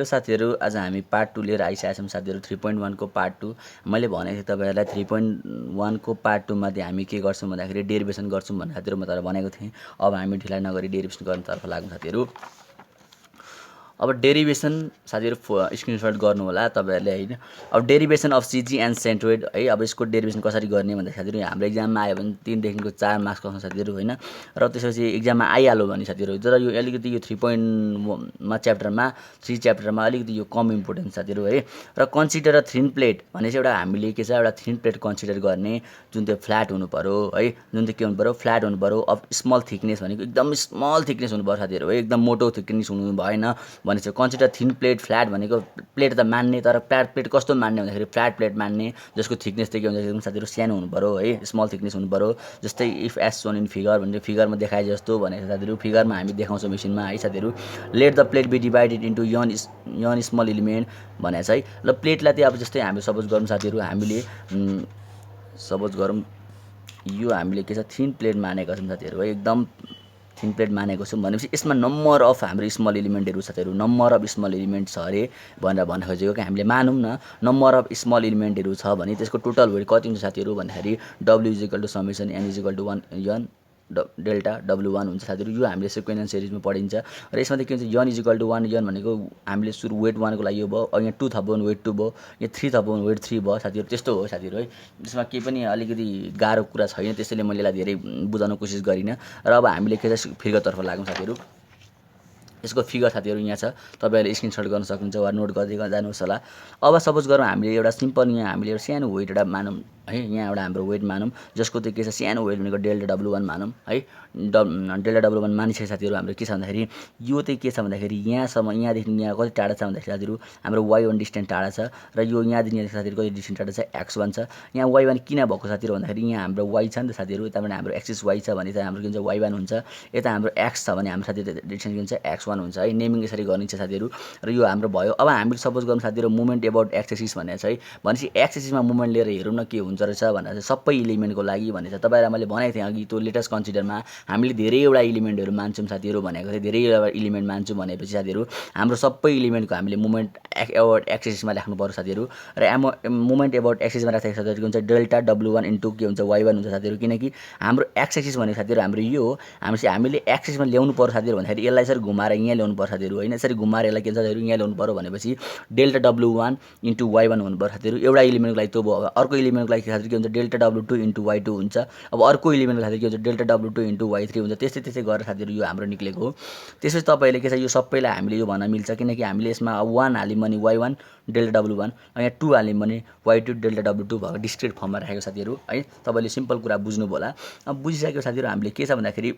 Hello साथीहरू, आज हामी पार्ट 2 लिएर आइसकेका छौँ साथीहरू। 3.1 को पार्ट 2 मैले भनेको थिएँ तपाईँहरूलाई। 3.1 को पार्ट 2 मध्ये हामी के गर्छौँ भन्दाखेरि डेरिभेसन गर्छौँ भनेर साथीहरू म तपाईँलाई भनेको थिएँ। अब हामी ढिलाइ नगरी डेरिभेसन गर्नतर्फ लाग्छौँ साथीहरू। अब डेरिभेसन साथीहरू स्क्रिनसट गर्नु होला तपाईहरुले हैन। अब derivation of CG and centroid है। अब यसको डेरिभेसन कसरी गर्ने भन्दा साथीहरू हाम्रो एक्जाममा आयो भने 3 देखिको 4 मार्क्स आउँछ साथीहरू हैन। र त्यसपछि एक्जाममा आइहाल्यो भने साथीहरू, तर यो अलिकति यो 3.1 च्याप्टरमा 3 च्याप्टरमा अलिकति यो कम इम्पोर्टेन्ट साथीहरू है। र कन्सिडर अ थिन प्लेट भनेपछि एउटा हामीले के छ, एउटा थिन प्लेट कन्सिडर गर्ने जुन त्यो फ्ल्याट हुनु पर्यो है। जुन चाहिँ के हुनु पर्यो, फ्ल्याट हुनु पर्यो। अफ स्मल थिकनेस भनेको एकदम स्मल थिकनेस हुनु पर्यो साथीहरू है। एकदम मोटो थिकनेस हुनु भएन भनेपछि कन्सिडर थिन प्लेट। फ्ल्याट भनेको प्लेट त मान्ने, तर प्लेट कस्तो मान्ने भन्दाखेरि फ्ल्याट प्लेट मान्ने जसको थिकनेस चाहिँ के हुन्छ एकदम साथीहरू सानो हुनु पर्यो है, स्मल थिकनेस हुनु पर्यो। जस्तै if as shown in figure भने फिगरमा देखाए जस्तो भनेको साथीहरू, फिगरमा हामी देखाउँछौँ मेसिनमा है साथीहरू। Let the plate be divided into an small element भनेको छ है। ल प्लेटलाई चाहिँ अब जस्तै हामी सपोज गरौँ साथीहरू, हामीले सपोज गरौँ यो हामीले के छ थिन प्लेट मानेको छौँ साथीहरू है। एकदम थिन प्लेट मानेको छौँ भनेपछि यसमा नम्बर अफ हाम्रो स्मल एलिमेन्टहरू साथीहरू, नम्बर अफ स्मल एलिमेन्ट छ अरे भनेर भन्न खोजेको कि हामीले मानौँ न नम्बर अफ स्मल एलिमेन्टहरू छ भने त्यसको टोटल वेट कति हुन्छ साथीहरू भन्दाखेरि W = summation n = 1 n delta W1 हुन्छ साथीहरू। यो हामीले सिक्वेन्शियल सिरिजमा पढिन्छ। र यसमा चाहिँ के हुन्छ n = 1 n भनेको हामीले सुरु वेट 1 को लागि यो भयो, यहाँ 2 थप्यो भने वेट 2 भयो, यहाँ 3 थप्यो भने वेट 3 भयो साथीहरू। त्यस्तो हो साथीहरू है। यसमा केही पनि अलिकति गाह्रो कुरा छैन, त्यसैले मैले यसलाई धेरै बुझाउन कोसिस गरिनँ। र अब हामीले के छ फिगरतर्फ लागौँ साथीहरू। यसको फिगर साथीहरू यहाँ छ, तपाईहरुले स्क्रिनशट गर्न सक्नुहुन्छ वा नोट गर्दै जानुहोस् होला। अब सपोज गरौँ हामीले एउटा सिम्पल यहाँ हामीले एउटा सानो वेट एउटा मानौँ है। यहाँ एउटा हाम्रो वेट मानौँ जसको चाहिँ के छ सानो वेट भनेको डेल्टा W1 मानौँ है। डेल्टा W1 मानिसके साथीहरू हाम्रो के छ भन्दाखेरि यो चाहिँ के छ भन्दाखेरि यहाँसम्म, यहाँदेखि यहाँ कति टाढा छ भन्दाखेरि साथीहरू हाम्रो Y1 डिस्टेन्स टाढा छ। र यो यहाँदेखि यहाँ साथीहरू कति डिस्टेन्स टाढा छ, X1 छ। यहाँ Y1 किन भएको साथीहरू भन्दाखेरि यहाँ हाम्रो Y छ नि त साथीहरू, यताबाट हाम्रो एक्सिस Y छ भने चाहिँ हाम्रो के हुन्छ Y1 हुन्छ। यता हाम्रो X छ भने हाम्रो साथीहरू डिस्टेन्स के हुन्छ X1 हुन्छ है। नेमिङ यसरी गरिन्छ साथीहरू। र यो हाम्रो भयो। अब हामीले सपोज गरौँ साथीहरू मुभमेन्ट एबाउट एक्स एक्सिस भनेको छ है। भनेपछि एक्स एक्सिसमा मुभमेन्ट लिएर हेरौँ न के हुन्छ रहेछ भनेर चाहिँ सबै एलिमेन्टको लागि भनेको छ। तपाईँलाई मैले भनेको थिएँ अघि त्यो लेटेस्ट कन्सिडरमा हामीले धेरैवटा एलिमेन्टहरू मान्छौँ साथीहरू भनेको थिएँ। धेरैवटा एलिमेन्ट मान्छौँ भनेपछि साथीहरू हाम्रो सबै एलिमेन्टको हामीले मुभमेन्ट एबाउट एक्स एक्सिसमा राख्नु पर्यो साथीहरू। र मुभमेन्ट एबाउट एक्सिसमा राख्दाखेरि साथीहरू के हुन्छ डेल्टा W1 इन्टु के हुन्छ Y1 हुन्छ साथीहरू। किनकि हाम्रो एक्स एक्सिस भनेको साथीहरू हाम्रो यो हो। हामीले एक्सिसमा ल्याउनु पर्यो साथीहरू भन्दाखेरि यसलाई यसरी घुमाएर यहाँ ल्याउनु पर्छ साथीहरू हैन। यसरी घुमाएर यसलाई के साथीहरू यहाँ ल्याउनु पर्यो भनेपछि डेल्टा W1 इन्टु Y1 हुनु पर्यो साथीहरू। एउटा एलिमेन्टको लागि त्यो भयो। अर्को एलिमेन्टको लागि साथीहरू के हुन्छ डेल्टा W2 इन्टु Y2 हुन्छ। अब अर्को एलिमेन्टको साथीहरू के हुन्छ डेल्टा W2 इन्टु Y3 हुन्छ। त्यस्तै गरेर साथीहरू यो हाम्रो निक्लेको हो। त्यसपछि तपाईले के छ यो सबैलाई हामीले यो भन्न मिल्छ, किनकि हामीले यसमा 1 हाल्यौँ भने Y1 डेल्टा W1, यहाँ 2 हाल्यौँ भने Y2 डेल्टा W2 भएको डिस्क्रिट फर्ममा राखेको साथीहरू है। तपाईले सिम्पल कुरा बुझ्नुभयो होला। अब बुझिसकेको साथीहरू हामीले के छ भन्दाखेरि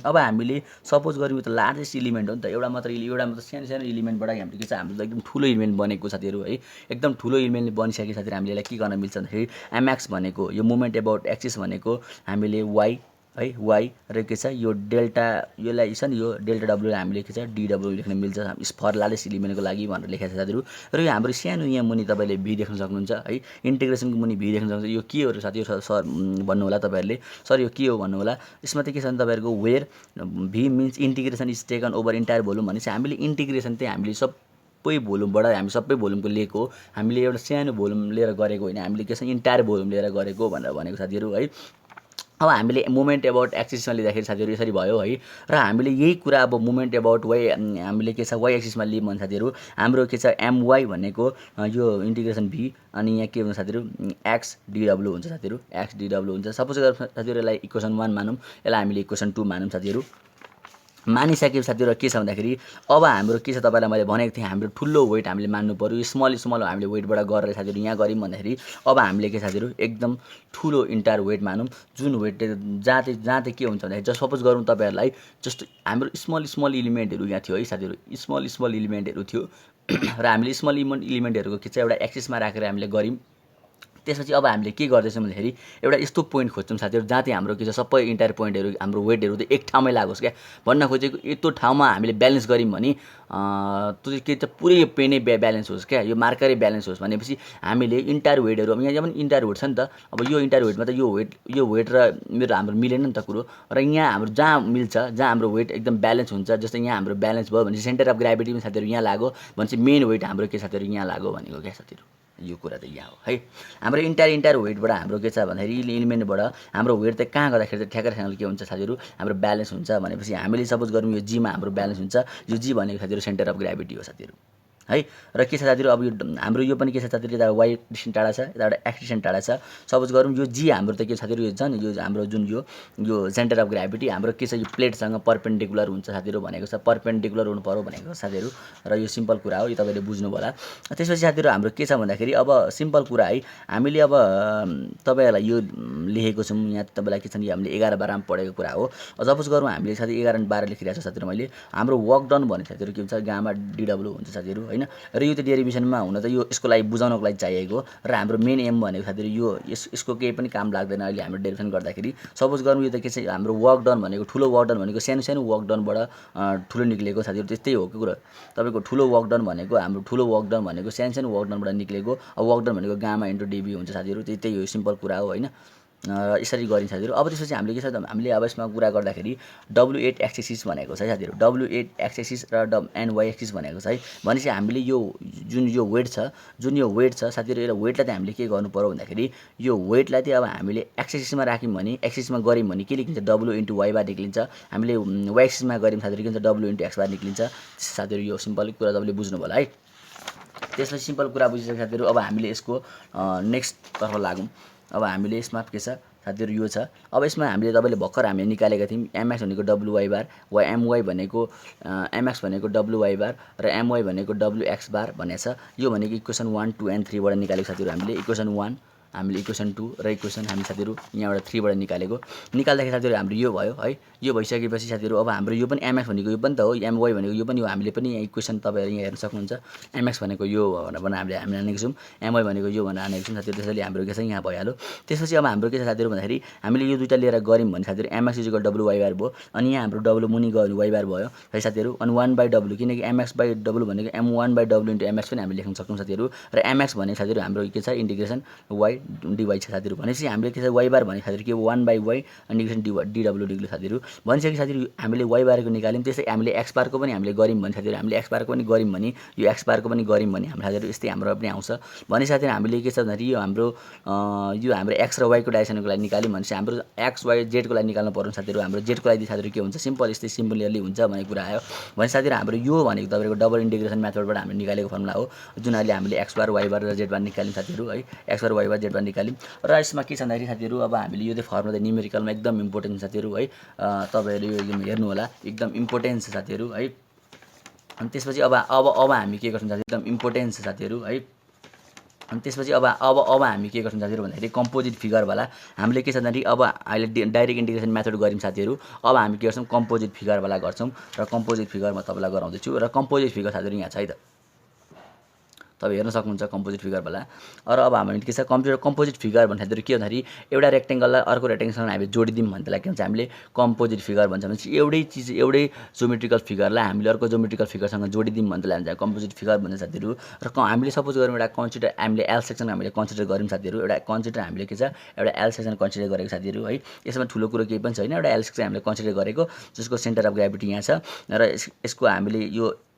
अब हामीले सपोज गरौँ यो त लार्जेस्ट एलिमेन्ट हो नि त, एउटा मात्र सानो सानो एलिमेन्टबाट हामीले के छ हाम्रो एकदम ठुलो एलिमेन्ट बनेको साथीहरू है। एकदम ठुलो एलिमेन्ट बनिसके साथीहरू हामीले यसलाई के गर्न मिल्छ भन्दाखेरि MX भनेको यो मुभमेन्ट एबाउट एक्सिस भनेको हामीले Y है Y र के छ यो डेल्टा, यसलाई छ नि यो डेल्टा W हामीले के छ DW लेख्न मिल्छ फर लार्जेस्ट एलिमेन्टको लागि भनेर लेखेको छ साथीहरू। र यो हाम्रो सानो यहाँ मुनि तपाईँले V देख्न सक्नुहुन्छ है। इन्टिग्रेसनको मुनि V देख्न सक्नुहुन्छ। यो के हो साथीहरू सर भन्नु होला तपाईहरुले, सर यो के हो भन्नु होला। यसमा चाहिँ के छ भने तपाईहरुको where V means integration is taken over entire volume भनेपछि हामीले इन्टिग्रेसन चाहिँ हामीले सबै भोल्युमबाट हामी सबै भोल्युमको लिएको हो। हामीले एउटा सानो भोल्युम लिएर गरेको होइन, हामीले के छ इन्टायर भोल्युम लिएर गरेको भनेर भनेको साथीहरू है। अब हामीले मुभमेन्ट एबाउट एक्सिसमा लिँदाखेरि साथीहरू यसरी भयो है। र हामीले यही कुरा अब मुभमेन्ट एबाउट हामीले के छ Y एक्सिसमा लियौँ भने साथीहरू हाम्रो के छ MY भनेको यो इन्टिग्रेसन V अनि यहाँ के हुन्छ साथीहरू X DW हुन्छ साथीहरू, X DW हुन्छ। सपोज साथीहरू यसलाई इक्वेसन 1 मानौँ, यसलाई हामीले इक्वेसन 2 मानौँ साथीहरू। मानिसके साथीहरू के छ भन्दाखेरि अब हाम्रो के छ तपाईलाई मैले भनेको थिएँ हाम्रो ठुलो वेट हामीले मान्नु पर्यो। स्मल हामीले वेटबाट गरेर साथीहरू यहाँ गऱ्यौँ भन्दाखेरि अब हामीले के साथीहरू एकदम ठुलो इन्टायर वेट मानौँ। जुन वेट जहाँ चाहिँ के हुन्छ भन्दाखेरि जस्ट सपोज गरौँ तपाईहरुलाई जस्तो हाम्रो स्मल एलिमेन्टहरू यहाँ थियो है साथीहरू, स्मल एलिमेन्टहरू थियो। र हामीले स्मल एलिमेन्टहरूको के छ एउटा एक्सिसमा राखेर हामीले गऱ्यौँ त्यसपछि अब हामीले के गर्दैछौँ भन्दाखेरि एउटा यस्तो पोइन्ट खोज्छौँ साथीहरू जहाँ चाहिँ हाम्रो के छ सबै इन्टायर पोइन्टहरू हाम्रो वेटहरू चाहिँ एक ठाउँमै लागोस् क्या भन्न खोजेको यस्तो ठाउँमा हामीले ब्यालेन्स गऱ्यौँ भने त्यो के छ पुरै पेनै ब्यालेन्स होस् क्या यो मार्करै ब्यालेन्स होस् भनेपछि हामीले इन्टायर वेटहरू अब यहाँ पनि इन्टायर वेट छ नि त अब यो इन्टायर वेटमा त यो वेट र मेरो हाम्रो मिलेन नि त कुरो र यहाँ हाम्रो जहाँ मिल्छ जहाँ हाम्रो वेट एकदम ब्यालेन्स हुन्छ जस्तै यहाँ हाम्रो ब्यालेन्स भयो भने सेन्टर अफ ग्राभिटी पनि साथीहरू यहाँ लाग्यो भनेपछि मेन वेट हाम्रो के साथीहरू यहाँ लाग्यो भनेको क्या साथीहरू यो कुरा त यहाँ हो है हाम्रो इन्टायर वेटबाट हाम्रो के छ भन्दाखेरि इलिमेन्टबाट हाम्रो वेट चाहिँ कहाँ गर्दाखेरि चाहिँ ठ्याक्कैसँग के हुन्छ साथीहरू हाम्रो ब्यालेन्स हुन्छ भनेपछि हामीले सपोज गरौँ यो जीमा हाम्रो ब्यालेन्स हुन्छ यो जी भनेको साथीहरू सेन्टर अफ ग्राभिटी हो साथीहरू है र के छ साथीहरू अब यो हाम्रो यो पनि के छ साथीहरू यता वाइ डिस्टेन्स टाढा छ यताबाट एक्स डिस्टेन्स टाढा छ सपोज गरौँ यो जी हाम्रो त के साथीहरू यो छ नि यो हाम्रो जुन यो सेन्टर अफ ग्राभिटी हाम्रो के छ यो प्लेटसँग पर्पेन्डिकुलर हुन्छ साथीहरू भनेको छ पर्पेन्डिकुलर हुनु पर्यो भनेको साथीहरू र यो सिम्पल कुरा हो यो तपाईँले बुझ्नुभयो होला त्यसपछि साथीहरू हाम्रो के छ भन्दाखेरि अब सिम्पल कुरा है हामीले अब तपाईँहरूलाई यो लेखेको छौँ यहाँ तपाईँलाई के छ नि हामीले 11-12 मा पढेको कुरा हो सपोज गरौँ हामीले साथी 11-12 लेखिरहेको छ साथीहरू मैले हाम्रो वर्क डन भने साथीहरू के हुन्छ गामा डिडब्ल्यू हुन्छ साथीहरू हैन र यो त डेरिभेसनमा हुन त यो यसको लागि बुझाउनको लागि चाहिएको र हाम्रो मेन एम भनेको साथीहरू यो यसको केही पनि काम लाग्दैन अहिले हाम्रो डेरिभेसन गर्दाखेरि सपोज गरौँ यो त के छ हाम्रो वर्क डन भनेको ठुलो वर्क डन भनेको सानो सानो वर्क डनबाट ठुलो निक्लेको साथीहरू त्यस्तै हो के कुरा तपाईँको ठुलो वर्क डन भनेको हाम्रो ठुलो वर्क डन भनेको सानो सानो वर्क डनबाट निक्लेको अब वर्क डन भनेको गामा इन्टु डिबी हुन्छ साथीहरू त्यही हो सिम्पल कुरा हो हैन यसरी गरिन्छ साथीहरू अब त्यसपछि हामीले के छ हामीले अब यसमा कुरा गर्दाखेरि W8 एक्सिस भनेको छ साथीहरू W8 एक्सिस र NY एक्सिस भनेको छ है भनेपछि हामीले यो जुन यो वेट छ साथीहरू यो वेटलाई चाहिँ हामीले के गर्नु पर्यो भन्दाखेरि यो वेटलाई चाहिँ अब हामीले एक्सिसमा राख्यौँ भने एक्सिसमा गऱ्यौँ भने के लेखिन्छ W इन्टु Y बार निक्लिन्छ हामीले Y एक्सिसमा गऱ्यौँ साथीहरू के हुन्छ W इन्टु X बार निक्लिन्छ साथीहरू यो सिम्पल कुरा तपाईँले बुझ्नु होला है त्यसपछि सिम्पल कुरा बुझिसके साथीहरू अब हामीले यसको नेक्स्ट तर्फ लागौँ अब हामीले यसमा के छ साथीहरू यो छ अब यसमा हामीले तपाईँले भर्खर हामीले निकालेका थियौँ MX भनेको WY बार MY भनेको MX भनेको WY बार र MY भनेको WX बार भनेको छ यो भनेको इक्वेसन 1 2 and 3 बाट निकालेको साथीहरू हामीले इक्वेसन 1 हामीले इक्वेसन 2 र इक्वेसन हामी साथीहरू यहाँबाट 3 बाट निकालेको निकाल्दाखेरि साथीहरू हाम्रो यो भयो है यो भइसकेपछि साथीहरू अब हाम्रो यो पनि MX भनेको यो पनि त हो MY भनेको यो पनि हो हामीले पनि यहाँ इक्वेसन तपाईँहरू यहाँ हेर्न सक्नुहुन्छ MX भनेको यो भनेर हामीले हानेको छौँ MY भनेको यो भनेर हानेको छौँ साथीहरू त्यसैले हाम्रो के छ यहाँ भइहाल्यो त्यसपछि अब हाम्रो के छ साथीहरू भन्दाखेरि हामीले यो दुईटा लिएर गऱ्यौँ भने साथीहरू MX WY बार भयो अनि यहाँ हाम्रो W मुनि गयो Y बार भयो है साथीहरू अनि 1/W किनकि MX/W भनेको M1/W इन्टु MX पनि हामीले लेख्न सक्छौँ साथीहरू र MX भने साथीहरू हाम्रो के छ इन्टिग्रेसन Y dy छ साथीहरू भनेपछि हामीले के छ Y बार भने साथीहरू के 1/Y इन्टिग्रेसन DW निक्ल्यो साथीहरू भनिसके साथीहरू हामीले Y बारको निकाल्यौँ त्यसै हामीले X बारको पनि हामीले गऱ्यौँ भने साथीहरू हामीले X बारको पनि गऱ्यौँ भने यो X बारको पनि गऱ्यौँ भने हाम्रो साथीहरू यस्तै हाम्रो पनि आउँछ भने साथीहरू हामीले के छ भन्दाखेरि यो हाम्रो X र Y को डाइरेक्सनको लागि निकाल्यौँ भने चाहिँ हाम्रो X Y Z को लागि निकाल्नु पर्यो साथीहरू हाम्रो Z को लागि साथीहरू के हुन्छ सिम्पल यस्तै सिम्पलियरली हुन्छ भन्ने कुरा आयो भने साथीहरू हाम्रो यो भनेको तपाईँको डबल इन्टिग्रेसन मेथडबाट हामीले निकालेको फर्मुला हो जुन अहिले हामीले X बार Y बार र Z बार निकाल्यौँ साथीहरू है X बार Y बार Z बार निकाल्यौँ र यसमा के छ भन्दाखेरि साथीहरू अब हामीले यो चाहिँ फर्मुला चाहिँ न्युमेरिकलमा एकदम इम्पोर्टेन्ट साथीहरू है तपाईँहरू यो एकदम हेर्नु होला एकदम इम्पोर्टेन्ट छ साथीहरू है अनि त्यसपछि अब हामी के गर्छौँ साथीहरू एकदम इम्पोर्टेन्ट छ साथीहरू है अनि त्यसपछि अब हामी के गर्छौँ साथीहरू भन्दाखेरि कम्पोजिट फिगरवाला हामीले के छ भन्दाखेरि अब अहिले डाइरेक्ट इन्टिग्रेसन मेथड गऱ्यौँ साथीहरू अब हामी के गर्छौँ कम्पोजिट फिगरवाला गर्छौँ र कम्पोजिट फिगर म तपाईँलाई गराउँदैछु र कम्पोजिट फिगर साथीहरू यहाँ छ है त तपाईँ हेर्न सक्नुहुन्छ कम्पोजिट फिगरवाला र अब हामीले के छ कम्पोजिट फिगर भन्दाखेरि के भन्दाखेरि एउटा रेक्टेङ्गललाई अर्को रेक्टेङ्गलसँग हामीले जोडिदिउँ भने त्यसलाई के भन्छ हामीले कम्पोजिट फिगर भन्छ भनेपछि एउटै जोमेट्रिकल फिगरलाई हामीले अर्को जोमेट्रिकल फिगरसँग जोडिदिउँ भने त्यसलाई भन्छ कम्पोजिट फिगर भन्छ साथीहरू र हामीले सपोज गरौँ एउटा कन्सिडर हामीले एल सेक्सन हामीले कन्सिडर गऱ्यौँ साथीहरू एउटा कन्सिडर हामीले के छ एउटा एल सेक्सन कन्सिडर गरेको साथीहरू है यसमा ठुलो कुरो केही पनि छैन एउटा एल सेक्सन हामीले कन्सिडर गरेको जसको सेन्टर अफ ग्राभिटी यहाँ छ र यसको हामीले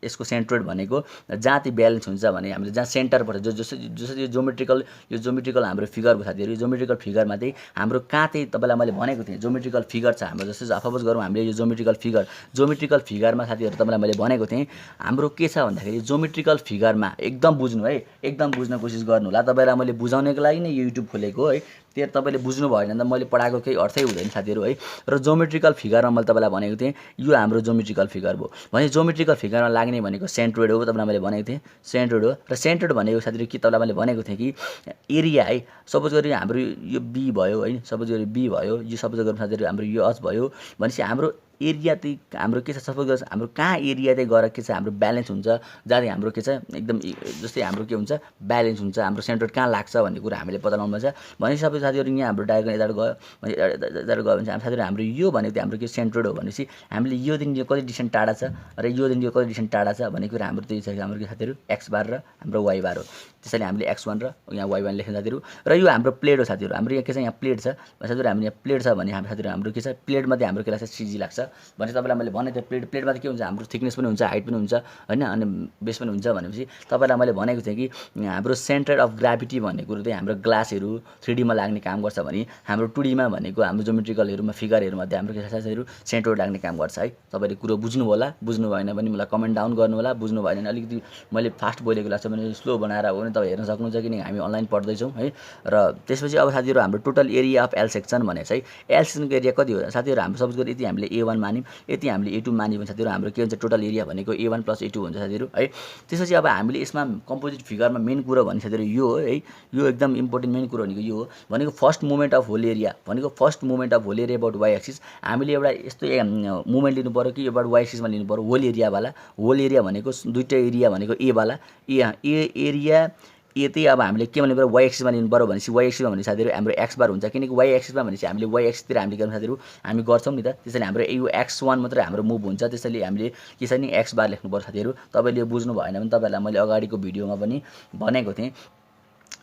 यसको सेन्ट्रोइड भनेको जहाँ चाहिँ ब्यालेन्स हुन्छ भने हामीले जहाँ सेन्टर पर्छ जसरी यो जोमेट्रिकल हाम्रो फिगर हो साथीहरू यो जोमेट्रिकल फिगरमा चाहिँ हाम्रो कहाँ चाहिँ तपाईँलाई मैले भनेको थिएँ जोमेट्रिकल फिगर छ हाम्रो जस्तै सपोज गरौँ हामीले यो जोमेट्रिकल फिगरमा साथीहरू तपाईँलाई मैले भनेको थिएँ हाम्रो के छ भन्दाखेरि जोमेट्रिकल फिगरमा एकदम बुझ्नु है एकदम बुझ्न कोसिस गर्नु होला तपाईँलाई मैले बुझाउनको लागि नै युट्युब खोलेको है त्यो तपाईँले बुझ्नु भएन भने त मैले पढाएको केही अर्थै हुँदैन साथीहरू है र जोमेट्रिकल फिगरमा मैले तपाईँलाई भनेको थिएँ यो हाम्रो जोमेट्रिकल फिगर भयो भने जोमेट्रिकल फिगरमा लाग्ने भनेको सेन्ट्रोइड हो तपाईँलाई मैले भनेको थिएँ सेन्ट्रोइड हो र सेन्ट्रोइड भनेको साथीहरू के तपाईँलाई मैले भनेको थिएँ कि एरिया है सपोज गरी हाम्रो यो बी भयो है सपोज गरी बी भयो यो सपोज गरी साथीहरू हाम्रो यो एच भयो भनेपछि हाम्रो एरिया चाहिँ हाम्रो के छ सपोज हाम्रो कहाँ एरिया चाहिँ गएर के छ हाम्रो ब्यालेन्स हुन्छ जहाँ चाहिँ हाम्रो के छ एकदम जस्तै हाम्रो के हुन्छ ब्यालेन्स हुन्छ हाम्रो सेन्ट्रोइड कहाँ लाग्छ भन्ने कुरा हामीले पत्ता लगाउनु पर्छ भने सबै साथीहरू यहाँ हाम्रो डायग्राम यताबाट गयो भने यताबाट गयो भने चाहिँ साथीहरू हाम्रो यो भनेको चाहिँ हाम्रो के सेन्ट्रोइड हो भनेपछि हामीले योदेखि यो कति डिस्टेन्स टाढा छ र योदेखि यो कति डिस्टेन्स टाढा छ भन्ने कुरा हाम्रो त्यही छ हाम्रो के साथीहरू एक्स बार र हाम्रो वाइ बार हो त्यसैले हामीले x1 र यहाँ y1 लेख्न साथीहरू र यो हाम्रो प्लेट हो साथीहरू हाम्रो यहाँ के छ यहाँ प्लेट छ साथीहरू हाम्रो यहाँ प्लेट छ भने हाम्रो साथीहरू हाम्रो के छ प्लेटमध्ये हाम्रो के लाग्छ सिजी लाग्छ भने तपाईँलाई मैले भने त्यो प्लेटमा चाहिँ के हुन्छ हाम्रो थिकनेस पनि हुन्छ हाइट पनि हुन्छ हैन अनि बेस पनि हुन्छ भनेपछि तपाईँलाई मैले भनेको थिएँ कि हाम्रो सेन्टर अफ ग्राभिटी भन्ने कुरो चाहिँ हाम्रो ग्लासहरू 3D मा लाग्ने काम गर्छ भने हाम्रो 2D मा भनेको हाम्रो ज्योमेट्रिकलहरुमा फिगरहरुमध्ये हाम्रो के छ साथीहरू सेन्ट्रोइड लाग्ने काम गर्छ है तपाईले कुरो बुझ्नु होला बुझ्नु भएन भने मलाई कमेन्ट डाउन गर्नु होला बुझ्नु भएन भने अलिकति मैले फास्ट बोलेको लाग्छ भने स्लो बनाएर हो भने तपाईँ हेर्न सक्नुहुन्छ किन हामी अनलाइन पढ्दै छौं है र त्यसपछि अब साथीहरू हाम्रो total area of L section भने चाहिँ एल सेक्सनको एरिया कति हो साथीहरू हाम्रो सपोज गरी यति हामीले A1 मान्यौं यति हामीले A2 मान्यौं भने साथीहरू हाम्रो के हुन्छ टोटल एरिया भनेको A1 + A2 हुन्छ साथीहरू है त्यसपछि अब हामीले यसमा कम्पोजिट फिगरमा मेन कुरा भने साथीहरू यो हो है यो एकदम इम्पोर्टेन्ट मेन कुरा भनेको यो हो भनेको first moment of whole area भनेको first moment of whole area about y axis हामीले एउटा यस्तो मोमेन्ट लिनु पर्यो कि अबाउट y एक्सिसमा लिनु पर्यो होल एरिया वाला होल एरिया भनेको दुईटा एरिया भनेको A वाला ए एरिया ए चाहिँ अब हामीले के भन्नु पर्यो y एक्सिसमा लिनु पर्यो भनेपछि y एक्सिसमा भने साथीहरू हाम्रो x बार हुन्छ किनकि y एक्सिसमा भनेपछि हामीले y एक्सिसतिर हामीले गर्नु साथीहरू हामी गर्छौं नि त त्यसैले हाम्रो यो x1 मात्र हाम्रो मुभ हुन्छ त्यसैले हामीले के छ नि x बार लेख्नु पर्छ साथीहरू तपाईले यो बुझ्नु भएन भने तपाईलाई मैले अगाडिको भिडियोमा पनि भनेको थिएँ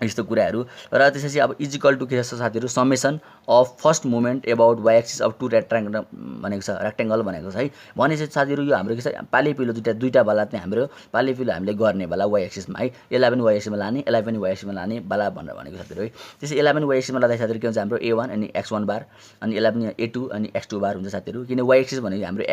यस्तो कुराहरू र त्यसपछि अब इक्वल टु के छ साथीहरू summation of first moment about y axis of two rectangle भनेको छ रेक्टेंगल भनेको छ है भनेपछि साथीहरू यो हाम्रो के छ पाले पिलो दुईटा बाला चाहिँ हाम्रो पाले पिलो हामीले गर्ने बाला y एक्सिसमा है यसलाई पनि y एक्सिसमा लाने यसलाई पनि y एक्सिसमा लाने बाला भनेर भनेको साथीहरू है त्यसै यसलाई पनि y एक्सिसमा लाँदा साथीहरू के हुन्छ हाम्रो A1 अनि x1 बार अनि यसलाई पनि A2 अनि x2 बार हुन्छ साथीहरू किन y एक्सिस भनेको हाम्रो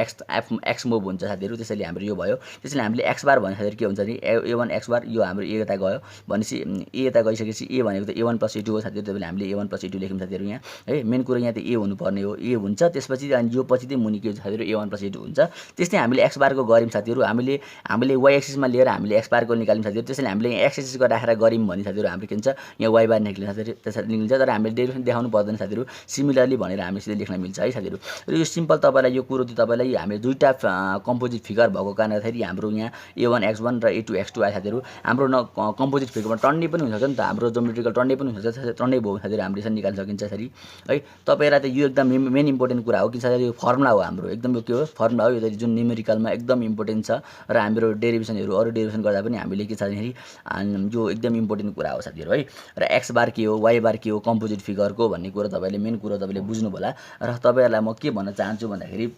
x मुभ हुन्छ साथीहरू त्यसैले हाम्रो यो भयो त्यसैले हामीले x बार भने साथीहरू के हुन्छ नि A1 x बार यो हाम्रो a यता गयो भनेपछि a यता गइसकेपछि a भनेको त A1 + A2 हो साथीहरू त्यसैले हामीले A1 + A2 लेख्यौं साथीहरू यहाँ है मेन कुरा यहाँ त a हुनुपर्ने हो a हुन्छ त्यसपछि अनि यो पछि चाहिँ मुनि के हुन्छ साथीहरू A1 + A2 हुन्छ त्यस्तै हामीले x बारको गर्यौं साथीहरू हामीले y एक्सिसमा लिएर हामीले x बारको निकाल्यौं साथीहरू त्यसैले हामीले x एक्सिसको राखेर गर्यौं भने साथीहरू हाम्रो के हुन्छ यहाँ y बार निक्लिन्छ साथीहरू त्यसरी निक्लिन्छ तर हामीले डेरिभेसन देखाउनु पर्दैन साथीहरू सिमिलरली भनेर हामीले सिधै लेख्न मिल्छ है साथीहरू र यो सिम्पल तपाईलाई यो कुरो चाहिँ तपाईलाई हामीले दुईटा कम्पोजिट फिगर भएको कारणले हाम्रो यहाँ A1 x1 र A2 x2 आयो साथीहरू हाम्रो कम्पोजिट फिगरमा टन्ने पनि हुन्छ नि त हाम्रो ज्योमेट्रिकल टन्ने पनि हुन्छ टन्ने भयो साथीहरू हामीले यसरी निकाल्न सकिन्छ यसरी है तपाईहरुलाई त यो एकदम मेन इम्पोर्टेन्ट कुरा हो कि साथीहरू यो फर्मुला हो हाम्रो एकदम यो के हो फर्मुला हो यो जुन न्युमेरिकलमा एकदम इम्पोर्टेन्ट छ र हाम्रो डेरिभेसनहरु अरु डेरिभेसन गर्दा पनि हामीले के छ भने यो एकदम इम्पोर्टेन्ट कुरा हो साथीहरू है र x बार के हो y बार के हो कम्पोजिट फिगरको भन्ने कुरा तपाईले मेन कुरा तपाईले बुझ्नु होला र तपाईहरुलाई म के भन्न चाहन्छु भन्दाखेरि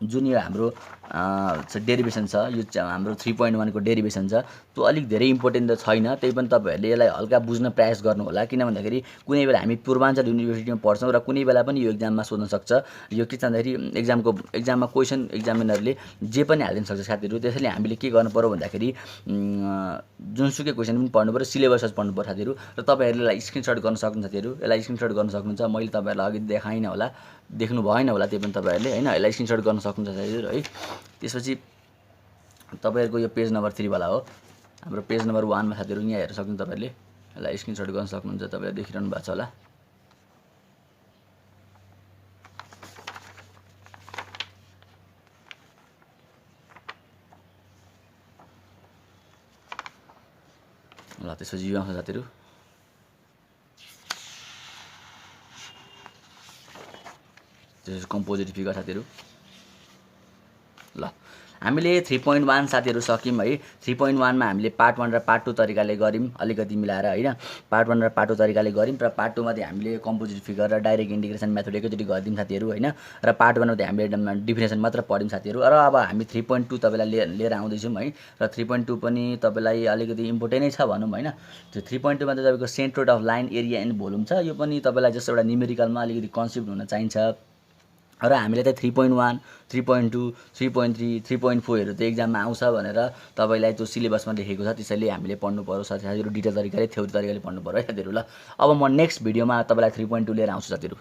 जुन यो हाम्रो डेरिभेसन छ यो हाम्रो 3.1 को डेरिभेसन छ त्यो अलिक धेरै इम्पोर्टेन्ट त छैन त्यही पनि तपाईहरुले यसलाई हल्का बुझ्न प्रयास गर्नु होला किन भन्दाखेरि कुनै बेला हामी पूर्वाञ्चल युनिभर्सिटीमा पढ्छौं र कुनै बेला पनि यो एक्जाममा सोध्न सक्छ यो के भन्दाखेरि एक्जाममा क्वेशन एक्जामिनरले जे पनि हालिदिन सक्छ साथीहरु त्यसैले हामीले के गर्नु पर्यो भन्दाखेरि जुनसुकै क्वेशन पनि पढ्नु पर्यो सिलेबस पढ्नु पर्यो साथीहरु र तपाईहरुले स्क्रिनशट गर्न सक्नुहुन्छ साथीहरु यसलाई स्क्रिनशट गर्न सक्नुहुन्छ मैले तपाईहरुलाई अघि देखाइन होला देख्नु भएन होला त्यो पनि तपाईहरुले हैन यसलाई स्क्रिनशट गर्न सक्नुहुन्छ साथीहरु है त्यसपछि तपाईहरुको यो पेज नम्बर 3 वाला हो हाम्रो पेज नम्बर 1 मा साथीहरु यहाँ हेर्न सक्नुहुन्छ तपाईहरुले यसलाई स्क्रिनशट गर्न सक्नुहुन्छ तपाईहरु देखिरहनु भएको छ होला ल त्यसपछि यो आउँछ साथीहरु त्यसपछि कम्पोजिट फिगर साथीहरु ल हामीले 3.1 साथीहरु सक्यौं है 3.1 मा हामीले पार्ट 1 र पार्ट 2 तरिकाले गर्यौं अलिकति मिलाएर हैन पार्ट 1 र पार्ट 2 तरिकाले गर्यौं र पार्ट 2 मा चाहिँ हामीले कम्पोजिट फिगर र डाइरेक्ट इन्टिग्रेसन मेथड एकैचोटी गर्दियौं साथीहरु हैन र पार्ट 1 मा चाहिँ हामीले डेफिनेसन मात्र पढ्यौं साथीहरु र अब हामी 3.2 तपाईलाई लिएर आउँदै छौं है र 3.2 पनि तपाईलाई अलिकति इम्पोर्टेन्ट नै छ भनौं हैन त्यो 3.2 मा चाहिँ तपाईको centroid of line area and volume छ यो पनि तपाईलाई जस्तो एउटा न्युमेरिकलमा अलिकति कन्सेप्ट हुन चाहिन्छ र हामीले त 3.1 3.2 3.3 3.4 हरु त एक्जाममा आउँछ भनेर तपाईलाई त्यो सिलेबसमा लेखेको छ त्यसैले हामीले पढ्नु पर्यो साथीहरु डिटेल तरिकाले थ्योरी तरिकाले पढ्नु पर्यो है साथीहरु ल अब म नेक्स्ट भिडियोमा तपाईलाई 3.2 लिएर आउँछु साथीहरु